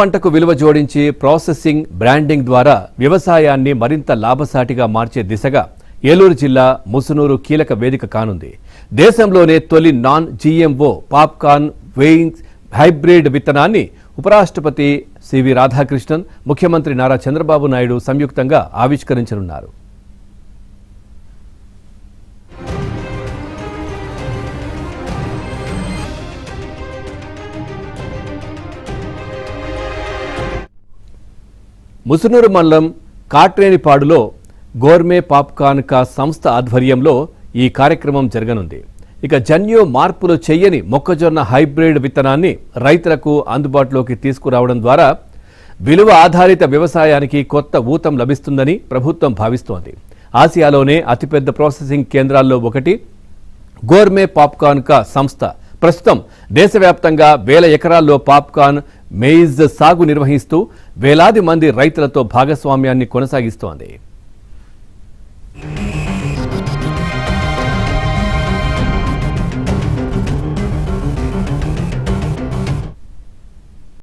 పంటకు విలువ జోడించి ప్రాసెసింగ్, బ్రాండింగ్ ద్వారా వ్యవసాయాన్ని మరింత లాభసాటిగా మార్చే దిశగా ఏలూరు జిల్లా ముసునూరు కీలక వేదిక కానుంది. దేశంలోనే తొలి నాన్ జీఎంఓ పాప్కార్న్ వెయింగ్స్ హైబ్రిడ్ విత్తనాన్ని ఉపరాష్ట్రపతి సివి రాధాకృష్ణన్, ముఖ్యమంత్రి నారా చంద్రబాబు నాయుడు సంయుక్తంగా ఆవిష్కరించనున్నారు. ముసునూరు మండలం కాట్రేనిపాడులో గోర్మే పాప్కార్న్ కా సంస్థ ఆధ్వర్యంలో ఈ కార్యక్రమం జరగనుంది. ఇక జన్యు మార్పులు చేయని మొక్కజొన్న హైబ్రిడ్ విత్తనాన్ని రైతులకు అందుబాటులోకి తీసుకురావడం ద్వారా విలువ ఆధారిత వ్యవసాయానికి కొత్త ఊతం లభిస్తుందని ప్రభుత్వం భావిస్తోంది. ఆసియాలోనే అతిపెద్ద ప్రాసెసింగ్ కేంద్రాల్లో ఒకటి గోర్మే పాప్కార్న్ కా సంస్థ ప్రస్తుతం దేశవ్యాప్తంగా 1000 ఎకరాల్లో పాప్కార్న్, మెయిజ్ సాగు నిర్వహిస్తూ వేలాది మంది రైతులతో భాగస్వామ్యాన్ని కొనసాగిస్తోంది.